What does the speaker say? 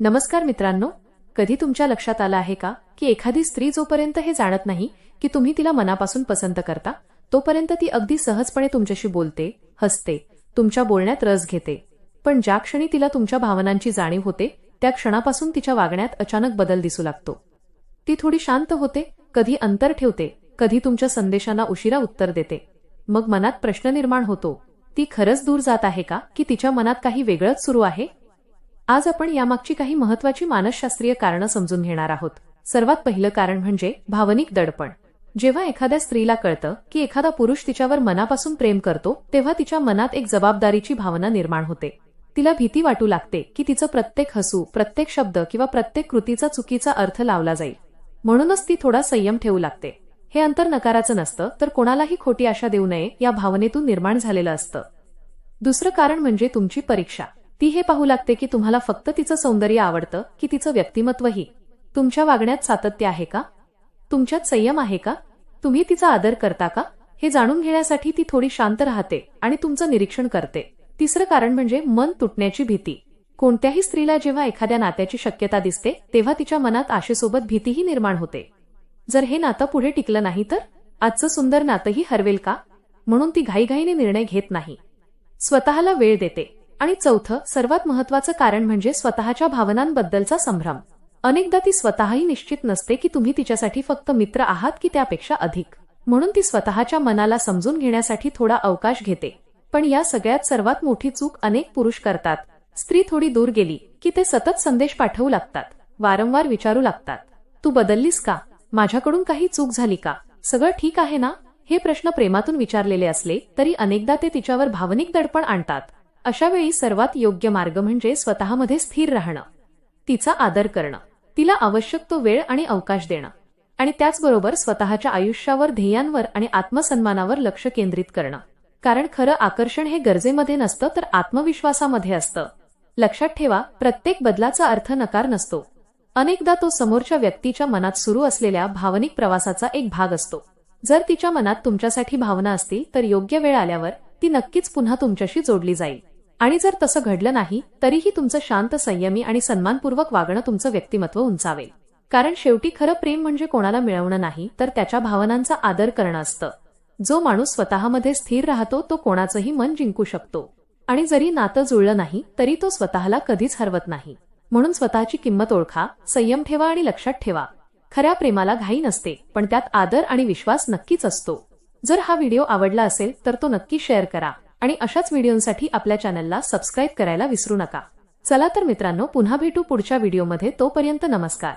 नमस्कार मित्रांनो, कधी तुमच्या लक्षात आलं आहे का की एखादी स्त्री जोपर्यंत हे जाणत नाही की तुम्ही तिला मनापासून पसंत करता, तोपर्यंत ती अगदी सहजपणे तुमच्याशी बोलते, हसते, तुमच्या बोलण्यात रस घेते. पण ज्या क्षणी तिला तुमच्या भावनांची जाणीव होते, त्या क्षणापासून तिच्या वागण्यात अचानक बदल दिसू लागतो. ती थोडी शांत होते, कधी अंतर ठेवते, कधी तुमच्या संदेशांना उशिरा उत्तर देते. मग मनात प्रश्न निर्माण होतो, ती खरंच दूर जात आहे का की तिच्या मनात काही वेगळंच सुरू आहे? आज आपण यामागची काही महत्त्वाची मानसशास्त्रीय कारणं समजून घेणार आहोत. सर्वात पहिलं कारण म्हणजे भावनिक दडपण. जेव्हा एखाद्या स्त्रीला कळतं की एखादा पुरुष तिच्यावर मनापासून प्रेम करतो, तेव्हा तिच्या मनात एक जबाबदारीची भावना निर्माण होते. तिला भीती वाटू लागते की तिचं प्रत्येक हसू, प्रत्येक शब्द किंवा प्रत्येक कृतीचा चुकीचा अर्थ लावला जाईल. म्हणूनच ती थोडा संयम ठेवू लागते. हे अंतर नकाराचं नसतं, तर कोणालाही खोटी आशा देऊ नये या भावनेतून निर्माण झालेलं असतं. दुसरं कारण म्हणजे तुमची परीक्षा. ती हे पाहू लागते की तुम्हाला फक्त तिचं सौंदर्य आवडतं की तिचं व्यक्तिमत्वही. तुमच्या वागण्यात सातत्य आहे का? तुमच्यात संयम आहे का? तुम्ही तिचा आदर करता का? हे जाणून घेण्यासाठी ती थोडी शांत राहते आणि तुमचं निरीक्षण करते. तिसरं कारण म्हणजे मन तुटण्याची भीती. कोणत्याही स्त्रीला जेव्हा एखाद्या नात्याची शक्यता दिसते, तेव्हा तिच्या मनात आशेसोबत भीतीही निर्माण होते. जर हे नातं पुढे टिकलं नाही तर आजचं सुंदर नातंही हरवेल का? म्हणून ती घाईघाईने निर्णय घेत नाही, स्वतःला वेळ देते. आणि चौथं, सर्वात महत्त्वाचं कारण म्हणजे स्वतःच्या भावनांबद्दलचा संभ्रम. अनेकदा ती स्वतःही निश्चित नसते की तुम्ही तिच्यासाठी फक्त मित्र आहात की त्यापेक्षा अधिक. म्हणून ती स्वतःच्या मनाला समजून घेण्यासाठी थोडा अवकाश घेते. पण या सगळ्यात सर्वात मोठी चूक अनेक पुरुष करतात. स्त्री थोडी दूर गेली की ते सतत संदेश पाठवू लागतात, वारंवार विचारू लागतात, तू बदललीस का? माझ्याकडून काही चूक झाली का? सगळं ठीक आहे ना? हे प्रश्न प्रेमातून विचारलेले असले तरी अनेकदा ते तिच्यावर भावनिक दडपण आणतात. अशा वेळी सर्वात योग्य मार्ग म्हणजे स्वतःमध्ये स्थिर राहणं, तिचा आदर करणं, तिला आवश्यक तो वेळ आणि अवकाश देणं, आणि त्याचबरोबर स्वतःच्या आयुष्यावर, ध्येयांवर आणि आत्मसन्मानावर लक्ष केंद्रित करणं. कारण खरं आकर्षण हे गरजेमध्ये नसतं, तर आत्मविश्वासामध्ये असतं. लक्षात ठेवा, प्रत्येक बदलाचा अर्थ नकार नसतो. अनेकदा तो समोरच्या व्यक्तीच्या मनात सुरू असलेल्या भावनिक प्रवासाचा एक भाग असतो. जर तिच्या मनात तुमच्यासाठी भावना असतील तर योग्य वेळ आल्यावर ती नक्कीच पुन्हा तुमच्याशी जोडली जाईल. आणि जर तसं घडलं नाही तरीही तुमचं शांत, संयमी आणि सन्मानपूर्वक वागणं तुमचं व्यक्तिमत्व उंचावेल. कारण शेवटी खरं प्रेम म्हणजे कोणाला मिळवणं नाही, तर त्याच्या भावनांचा आदर करणं असतं. जो माणूस स्वतःमध्ये स्थिर राहतो तो कोणाचंही मन जिंकू शकतो. आणि जरी नातं जुळलं नाही तरी तो स्वतःला कधीच हरवत नाही. म्हणून स्वतःची किंमत ओळखा, संयम ठेवा आणि लक्षात ठेवा, खऱ्या प्रेमाला घाई नसते, पण त्यात आदर आणि विश्वास नक्कीच असतो. जर हा व्हिडिओ आवडला असेल तर तो नक्की शेअर करा आणि अशाच व्हिडिओंसाठी आपल्या चॅनलला सबस्क्राईब करायला विसरू नका. चला तर मित्रांनो, पुन्हा भेटू पुढच्या व्हिडिओमध्ये. तोपर्यंत नमस्कार.